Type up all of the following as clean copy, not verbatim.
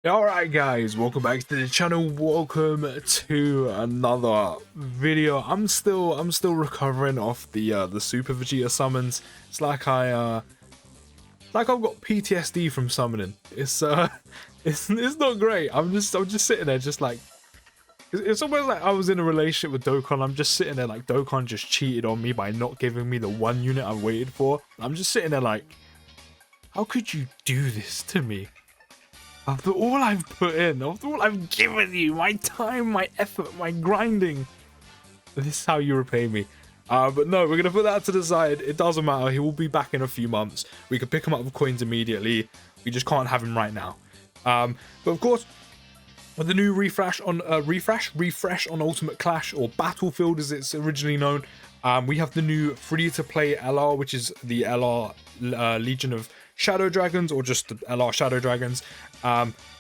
Alright guys, welcome back to the channel. Welcome to another video. I'm still recovering off the Super Vegeta summons. It's like I've got PTSD from summoning. It's it's not great. I'm just sitting there just like it's almost like I was in a relationship with Dokkan. I'm just sitting there like Dokkan just cheated on me by not giving me the one unit I waited for. I'm just sitting there like, how could you do this to me? After all I've put in, after all I've given you, my time, my effort, my grinding, this is how you repay me. But no, we're going to put that to the side. It doesn't matter. He will be back in a few months. We can pick him up with coins immediately. We just can't have him right now. But of course, with the new refresh on Ultimate Clash, or Battlefield as it's originally known, we have the new free-to-play LR, which is the LR Legion of Shadow Dragons, or just the LR Shadow Dragons,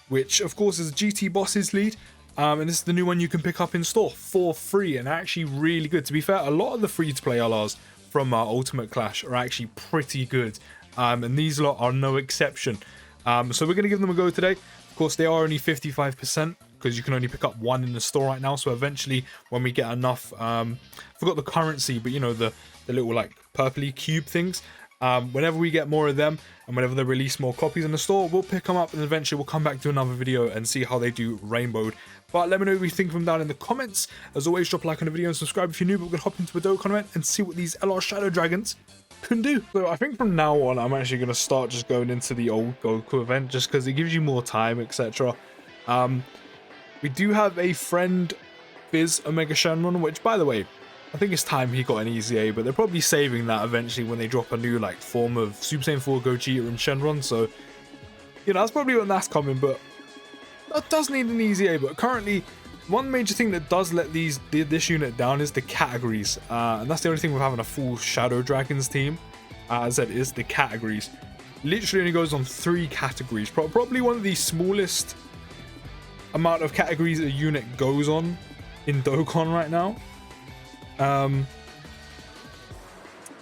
which of course is GT Boss's lead. And this is the new one you can pick up in store for free, and actually really good. To be fair, a lot of the free-to-play LRs from Ultimate Clash are actually pretty good, and these lot are no exception. So we're going to give them a go today. Of course, they are only 55% because you can only pick up one in the store right now. So eventually, when we get enough, forgot the currency, but you know, the little like purpley cube things. Whenever we get more of them, and whenever they release more copies in the store, we'll pick them up, and eventually we'll come back to another video and see how they do rainbowed. But let me know what you think of them down in the comments. As always, drop a like on the video and subscribe if you're new. But we're gonna hop into a Dokkan event and see what these LR Shadow Dragons can do. So I think from now on, I'm actually gonna start just going into the old Goku event, just because it gives you more time, etc. We do have a friend Fizz Omega Shenron, which, by the way, I think it's time he got an easy A, but they're probably saving that eventually when they drop a new like form of Super Saiyan 4 Gogeta and Shenron. So, you know, that's probably when that's coming, but that does need an easy A. But currently, one major thing that does let this unit down is the categories, and that's the only thing with having a full Shadow Dragons team. As I said, is the categories. Literally only goes on 3 categories. Probably one of the smallest amount of categories a unit goes on in Dokkan right now.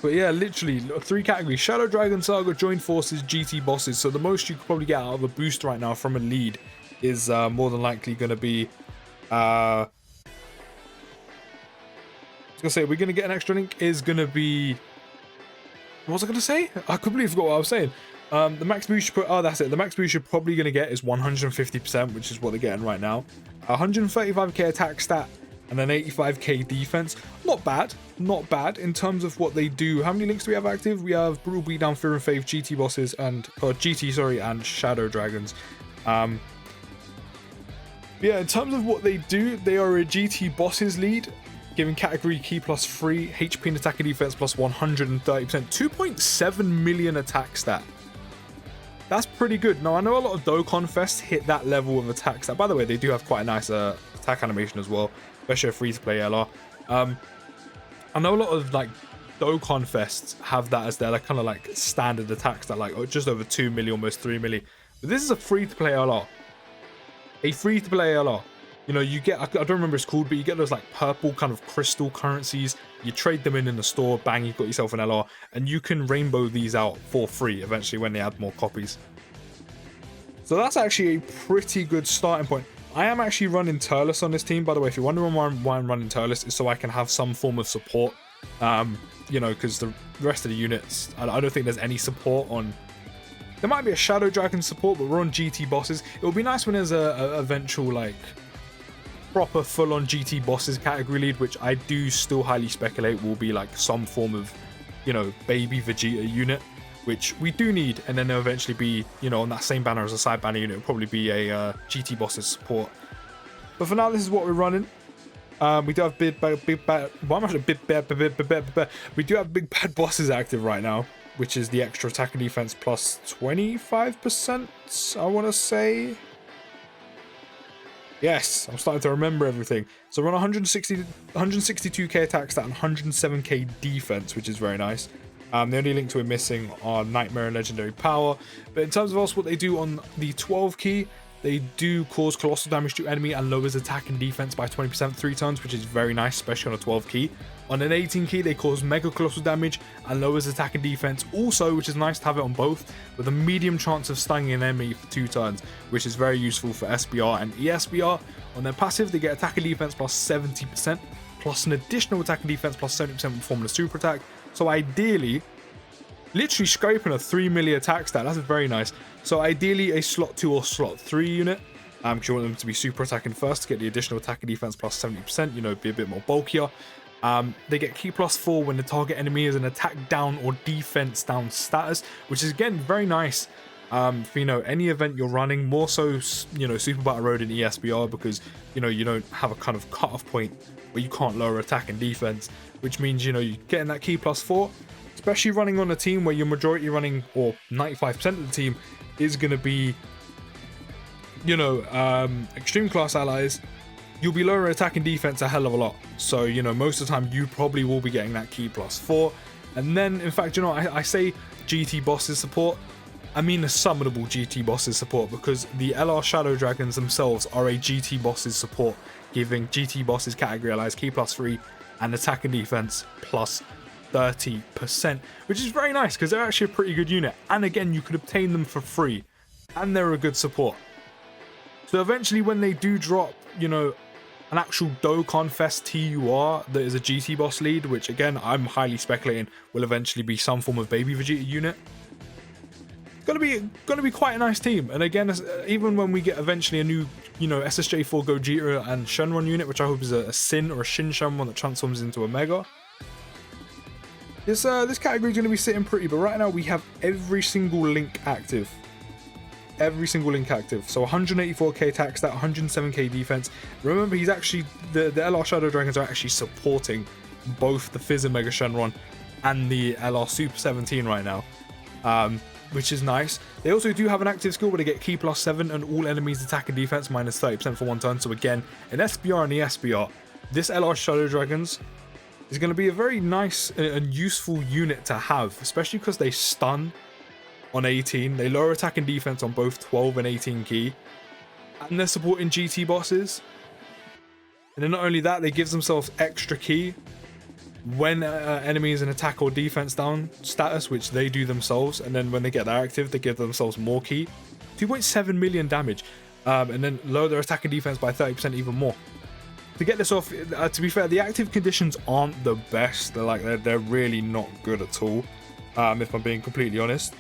But yeah, literally 3 categories: Shadow Dragon, Saga, Joined Forces, GT Bosses. So the most you could probably get out of a boost right now from a lead is more than likely going to be I was gonna say, we're gonna get an extra link is gonna be, what was I gonna say? I completely forgot what I was saying. The max boost you put, oh, that's it. The max boost you're probably gonna get is 150%, which is what they're getting right now. 135k attack stat and then 85k defense. Not bad, not bad in terms of what they do. How many links do we have active? We have Brutal Beatdown, Fear and Faith, GT Bosses, and and Shadow Dragons. Yeah, in terms of what they do, they are a GT Bosses lead, giving category key +3, HP and attack and defense +130%, 2.7 million attack stat. That's pretty good. Now, I know a lot of Dokkan Fests hit that level of attack stat. By the way, they do have quite a nice attack animation as well, especially a free-to-play LR. I know a lot of like Dokkan Fests have that as their like kind of like standard attack stat, like just over 2 milli, almost 3 milli. But this is a free-to-play LR. A free-to-play LR. You know, you get, I don't remember what it's called, but you get those like purple kind of crystal currencies. You trade them in the store, bang, you've got yourself an LR, and you can rainbow these out for free eventually when they add more copies. So that's actually a pretty good starting point. I am actually running Turles on this team, by the way. If you're wondering why I'm running Turles, is so I can have some form of support. You know, because the rest of the units, I don't think there's any support on. There might be a Shadow Dragon support, but we're on GT Bosses. It would be nice when there's a eventual like proper full-on GT Bosses category lead, which I do still highly speculate will be like some form of, you know, baby Vegeta unit, which we do need, and then there'll eventually be, you know, on that same banner as a side banner unit, it'll probably be a GT Bosses support. But for now, this is what we're running. We do have big bad bosses active right now, which is the extra attack and defense plus 25%, I want to say. Yes, I'm starting to remember everything. So we're on 162k attack stat and 107k defense, which is very nice. The only link to it missing are Nightmare and Legendary Power. But in terms of us, what they do on the 12 key, They do cause colossal damage to enemy and lowers attack and defense by 20% 3 turns, which is very nice, especially on a 12 key. On an 18 key, they cause mega colossal damage and lowers attack and defense also, which is nice to have it on both, with a medium chance of stunning an enemy for 2 turns, which is very useful for SBR and ESBR. On their passive, they get attack and defense plus 70%, plus an additional attack and defense plus 70% when performing a super attack. So ideally, literally scraping a 3 milli attack stat, that's very nice. So ideally a slot 2 or slot 3 unit, because you want them to be super attacking first to get the additional attack and defense plus 70%, you know, be a bit more bulkier. They get key plus 4 when the target enemy is an attack down or defense down status, which is again very nice for, you know, any event you're running, more so, you know, Super Battle Road and ESBR, because, you know, you don't have a kind of cutoff point where you can't lower attack and defense, which means, you know, you're getting that key plus 4, especially running on a team where your majority running, or 95% of the team is going to be, you know, extreme class allies. You'll be lowering attack and defense a hell of a lot. So, you know, most of the time you probably will be getting that key plus 4. And then, in fact, you know, I say GT bosses support, I mean a summonable GT bosses support, because the LR Shadow Dragons themselves are a GT bosses support, giving GT bosses category allies key plus 3 and attack and defense plus 30%, which is very nice because they're actually a pretty good unit. And again, you could obtain them for free, and they're a good support. So eventually, when they do drop, you know, an actual Dokkan Fest TUR that is a GT boss lead, which again I'm highly speculating will eventually be some form of baby Vegeta unit, it's gonna be quite a nice team. And again, even when we get eventually a new, you know, SSJ4 Gogeta and Shenron unit, which I hope is a Sin or a Shin Shenron that transforms into a Mega, this category is going to be sitting pretty. But right now we have every single link active. Every single link active. So 184k attack stat, 107k defense. Remember, he's actually, the LR Shadow Dragons are actually supporting both the Fizz and Mega Shenron and the LR Super 17 right now, which is nice. They also do have an active skill where they get key plus 7 and all enemies attack and defense minus 30% for 1 turn. So again, in SBR and ESBR, this LR Shadow Dragons is going to be a very nice and useful unit to have, especially because they stun on 18, they lower attack and defense on both 12 and 18 key, and they're supporting GT bosses. And then not only that, they give themselves extra key when enemies in attack or defense down status, which they do themselves, and then when they get that active, they give themselves more key. 2.7 million damage, and then lower their attack and defense by 30% even more. To get this off, to be fair, the active conditions aren't the best. They're really not good at all, if I'm being completely honest.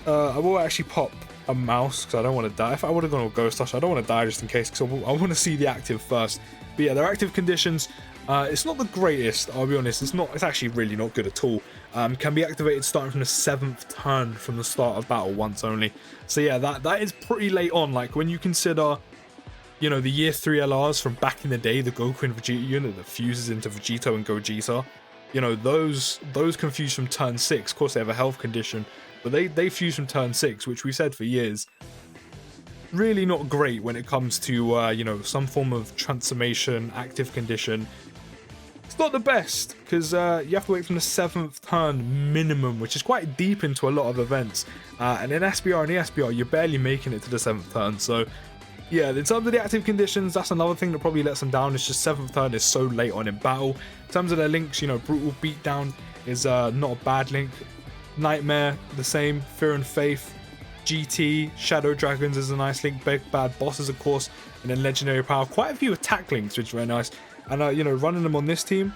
I will actually pop a mouse because I don't want to die. If I would have gone with Ghost Touch, I don't want to die just in case, because I want to see the active first. But yeah, their active conditions, it's not the greatest, I'll be honest. It's actually really not good at all. Can be activated starting from the 7th turn from the start of battle once only. So yeah, that is pretty late on. Like when you consider, you know, the year 3 LRs from back in the day, the Goku and Vegeta unit that fuses into Vegito and Gogeta, you know, those confuse from turn 6. Of course, they have a health condition, but they fuse from turn 6, which we said for years. Really not great when it comes to, you know, some form of transformation, active condition. It's not the best, because you have to wait from the 7th turn minimum, which is quite deep into a lot of events. And in SBR and ESBR, you're barely making it to the 7th turn. So yeah, in terms of the active conditions, that's another thing that probably lets them down. It's just 7th turn is so late on in battle. In terms of their links, you know, Brutal Beatdown is not a bad link. Nightmare, the same. Fear and Faith, GT, Shadow Dragons is a nice link. Big Bad Bosses, of course, and then Legendary Power. Quite a few attack links, which is very nice. And you know, running them on this team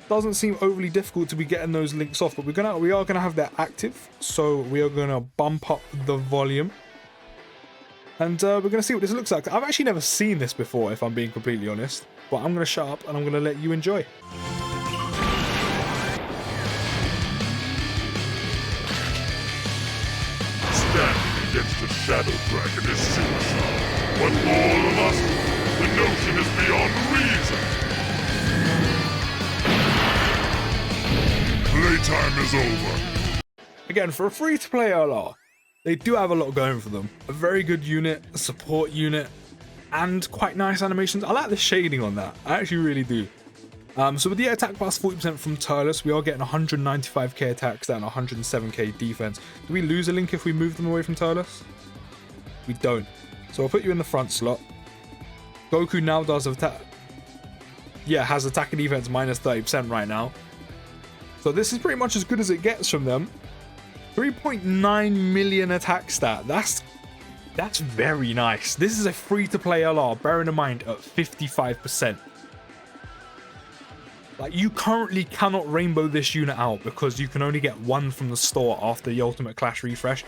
doesn't seem overly difficult to be getting those links off. But we are gonna have that active, so we are gonna bump up the volume, and we're gonna see what this looks like. I've actually never seen this before, if I'm being completely honest. But I'm gonna shut up and I'm gonna let you enjoy. Against the Shadow Dragon is suicide. But for all of us, the notion is beyond reason. Playtime is over. Again, for a free-to-play LR, they do have a lot going for them. A very good unit, a support unit, and quite nice animations. I like the shading on that. I actually really do. So with the attack plus 40% from Turles, we are getting 195k attack stat and 107k defense. Do we lose a link if we move them away from Turles? We don't. So I'll put you in the front slot. Goku now does attack. Yeah, has attack and defense minus 30% right now. So this is pretty much as good as it gets from them. 3.9 million attack stat. That's very nice. This is a free-to-play LR, bearing in mind at 55%. Like, you currently cannot rainbow this unit out because you can only get one from the store after the Ultimate Clash refresh.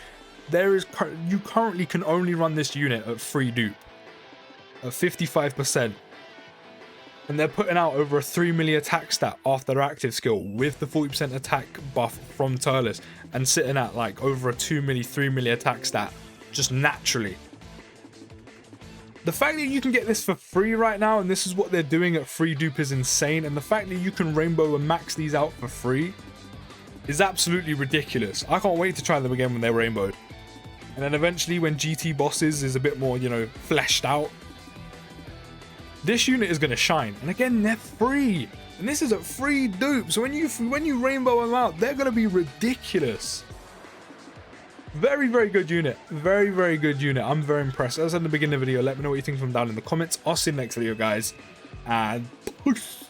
You currently can only run this unit at free dupe at 55%. And they're putting out over a 3 milli attack stat after their active skill with the 40% attack buff from Turles, and sitting at like over a 2 milli, 3 milli attack stat just naturally. The fact that you can get this for free right now, and this is what they're doing at free dupe, is insane. And the fact that you can rainbow and max these out for free is absolutely ridiculous. I can't wait to try them again when they're rainbowed. And then eventually when GT bosses is a bit more, you know, fleshed out, this unit is going to shine. And again, they're free. And this is a free dupe. So when you rainbow them out, they're going to be ridiculous. Very, very good unit. Very, very good unit. I'm very impressed. As I said in the beginning of the video, let me know what you think from down in the comments. I'll see you next video, guys. And peace.